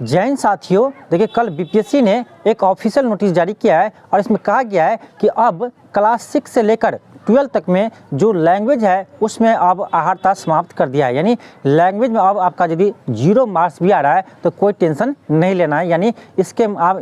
जय हिंद साथियों, देखिए कल बीपीएससी ने एक ऑफिशियल नोटिस जारी किया है और इसमें कहा गया है कि अब क्लास 6 से लेकर 12 तक में जो लैंग्वेज है उसमें अब अहर्ता समाप्त कर दिया है। यानी लैंग्वेज में अब आपका यदि 0 मार्क्स भी आ रहा है तो कोई टेंशन नहीं लेना है, यानी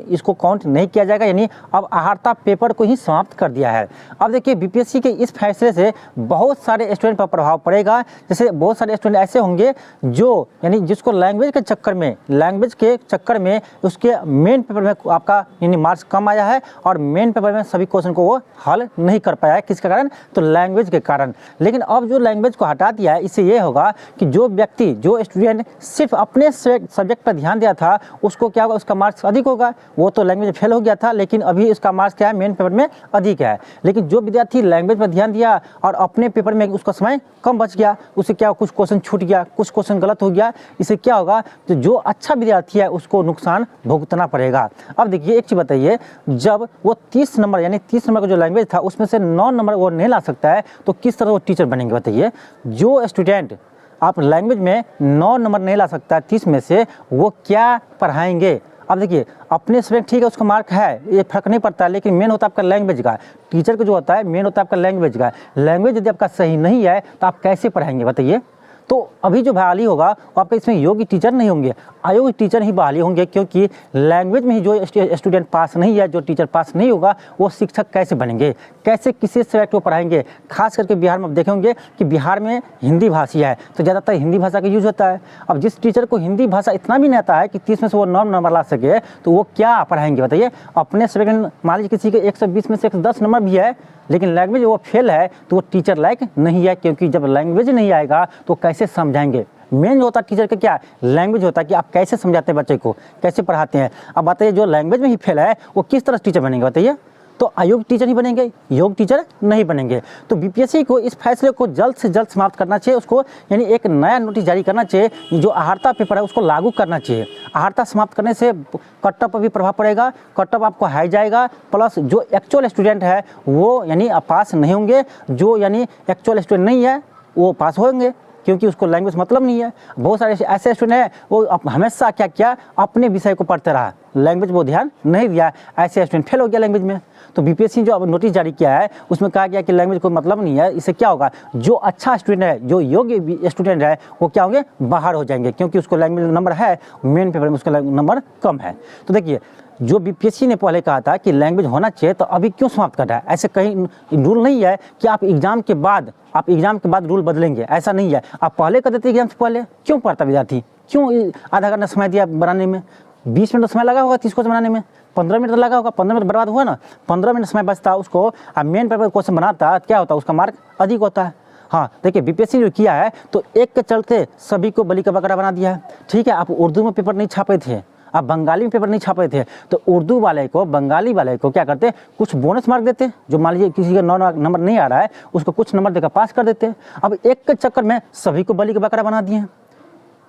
इसको काउंट नहीं किया जाएगा। यानी अब अहर्ता पेपर को ही समाप्त कर दिया है। अब देखिए बीपीएससी के इस फैसले से बहुत सारे स्टूडेंट पर प्रभाव पड़ेगा। जैसे बहुत सारे स्टूडेंट ऐसे होंगे जो यानी जिसको लैंग्वेज के चक्कर में उसके मेन पेपर में आपका यानी मार्क्स कम आया है और मेन पेपर में सभी क्वेश्चन को वो हल नहीं कर पाया है। किसके कारण? तो लैंग्वेज के कारण। लेकिन अब जो लैंग्वेज को हटा दिया है इससे ये होगा कि जो स्टूडेंट सिर्फ अपने सब्जेक्ट पर ध्यान दिया था उसको क्या होगा, उसका मार्क्स अधिक होगा। वो तो लैंग्वेज फेल हो गया था लेकिन अभी उसका मार्क्स क्या है, मेन पेपर में अधिक है। लेकिन जो विद्यार्थी लैंग्वेज पर ध्यान दिया और अपने पेपर में उसका समय कम बच गया, उससे क्या कुछ क्वेश्चन छूट गया, कुछ क्वेश्चन गलत हो गया, इससे क्या होगा, तो जो अच्छा विद्यार्थी है उसको नुकसान भुगतना पड़ेगा। अब देखिए एक चीज बताइए, जब वो 30 नंबर यानी 30 नंबर का जो लैंग्वेज था उसमें से 9 नंबर वो नहीं ला सकता है तो किस तरह वो टीचर बनेंगे बताइए। जो स्टूडेंट आप लैंग्वेज में 9 नंबर नहीं ला सकता 30 में से, वो क्या पढ़ाएंगे। अब देखिए अपने सब्जेक्ट ठीक है उसका मार्क है, ये फर्क नहीं पड़ता, लेकिन मेन होता है आपका लैंग्वेज का। टीचर का जो होता है मेन होता है आपका लैंग्वेज का। लैंग्वेज यदि आपका सही नहीं है तो आप कैसे पढ़ाएंगे बताइए। तो अभी जो बहाली होगा वो आपका इसमें योग्य टीचर नहीं होंगे, अयोग्य टीचर ही बहाली होंगे, क्योंकि लैंग्वेज में ही जो स्टूडेंट पास नहीं है, जो टीचर पास नहीं होगा, वो शिक्षक कैसे बनेंगे, कैसे किसी सब्जेक्ट को पढ़ाएंगे। खास करके बिहार में आप देखेंगे कि बिहार में हिंदी भाषी है तो ज़्यादातर हिंदी भाषा का यूज होता है। अब जिस टीचर को हिंदी भाषा इतना भी नहीं आता है कि 30 में से वो 9 नंबर ला सके तो वो क्या पढ़ाएंगे बताइए। अपने सब्जेक्ट मान लीजिए किसी के 120 में से 110 नंबर भी है लेकिन लैंग्वेज वो फेल है तो वो टीचर लायक नहीं है, क्योंकि जब लैंग्वेज नहीं आएगा तो कैसे समझाएंगे। मेन जो होता है टीचर का क्या लैंग्वेज होता है कि आप कैसे समझाते हैं बच्चे को, कैसे पढ़ाते हैं। अब बताइए जो लैंग्वेज में ही फेल है वो किस तरह टीचर बनेंगे बताइए। तो अयोग्य टीचर ही बनेंगे, योग्य टीचर नहीं बनेंगे। तो बीपीएससी को इस फैसले को जल्द से जल्द समाप्त करना चाहिए, उसको यानी एक नया नोटिस जारी करना चाहिए। जो अहर्ता पेपर है उसको लागू करना चाहिए। अहर्ता समाप्त करने से कट-ऑफ पर भी प्रभाव पड़ेगा, कट-ऑफ आपको हाई जाएगा, प्लस जो एक्चुअल स्टूडेंट है वो यानी पास नहीं होंगे, जो यानी एक्चुअल स्टूडेंट नहीं है वो पास होंगे, क्योंकि उसको लैंग्वेज मतलब नहीं है। बहुत सारे ऐसे स्टूडेंट हैं वो हमेशा क्या किया, अपने विषय को पढ़ते रहा, लैंग्वेज वो ध्यान नहीं दिया, ऐसे स्टूडेंट फेल हो गया लैंग्वेज में। तो बीपीएससी जो अब नोटिस जारी किया है उसमें कहा गया कि लैंग्वेज कोई मतलब नहीं है। इससे क्या होगा, जो अच्छा स्टूडेंट है, जो योग्य स्टूडेंट है वो क्या होंगे, बाहर हो जाएंगे, क्योंकि उसको लैंग्वेज नंबर है, मेन पेपर में उसका नंबर कम है। तो देखिए जो बीपीएससी ने पहले कहा था कि लैंग्वेज होना चाहिए तो अभी क्यों समाप्त कर रहा है। ऐसे कहीं रूल नहीं है कि आप एग्जाम के बाद रूल बदलेंगे, ऐसा नहीं है। आप पहले कर देते एग्जाम से पहले, क्यों पढ़ता विद्यार्थी, क्यों आधा घंटा समय दिया बनाने में। 20 मिनट समय लगा होगा 30 क्वेश्चन बनाने में, 15 मिनट लगा होगा, 15 मिनट बर्बाद हुआ ना। 15 मिनट समय बचता उसको, अब मेन पेपर क्वेश्चन बनाता क्या होता, उसका मार्क अधिक होता है। हाँ देखिए बीपीएससी ने किया है तो एक के चलते सभी को बलि का बकरा बना दिया है। ठीक है, आप उर्दू में पेपर नहीं छापे थे, आप बंगाली में पेपर नहीं छापे थे, तो उर्दू वाले को बंगाली वाले को क्या करते, कुछ बोनस मार्क देते। जो मान लीजिए किसी का 9 नंबर नहीं आ रहा है उसको कुछ नंबर देकर पास कर देते। अब एक के चक्कर में सभी को बलि का बकरा बना दिए।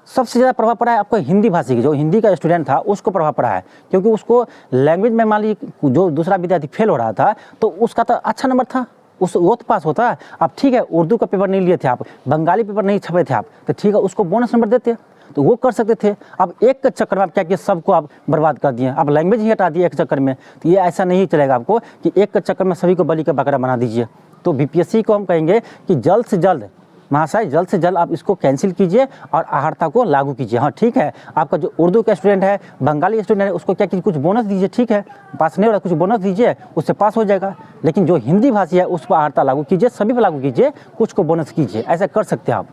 सबसे ज़्यादा प्रभाव पड़ा है आपको हिंदी भाषी की, जो हिंदी का स्टूडेंट था उसको प्रभाव पड़ा है, क्योंकि उसको लैंग्वेज में मान लीजिए जो दूसरा विद्यार्थी फेल हो रहा था तो उसका तो अच्छा नंबर था, वो तो पास होता है। अब ठीक है उर्दू का पेपर नहीं लिए थे आप, बंगाली पेपर नहीं छपे थे आप, तो ठीक है उसको बोनस नंबर देते तो वो कर सकते थे। अब एक के चक्कर में आप क्या किए, सबको आप बर्बाद कर दिए, आप लैंग्वेज ही हटा दिए एक चक्कर में। तो ये ऐसा नहीं चलेगा आपको कि एक के चक्कर में सभी को बलि का बकरा बना दीजिए। तो बीपीएससी को हम कहेंगे कि जल्द से जल्द महाशय, जल्द से जल्द आप इसको कैंसिल कीजिए और अहर्ता को लागू कीजिए। हाँ ठीक है, आपका जो उर्दू का स्टूडेंट है, बंगाली स्टूडेंट है, उसको क्या कीजिए, कुछ बोनस दीजिए। ठीक है पास नहीं हो रहा, कुछ बोनस दीजिए, उससे पास हो जाएगा। लेकिन जो हिंदी भाषी है उस पर अहर्ता लागू कीजिए, सभी पर लागू कीजिए, कुछ को बोनस कीजिए, ऐसा कर सकते हैं आप।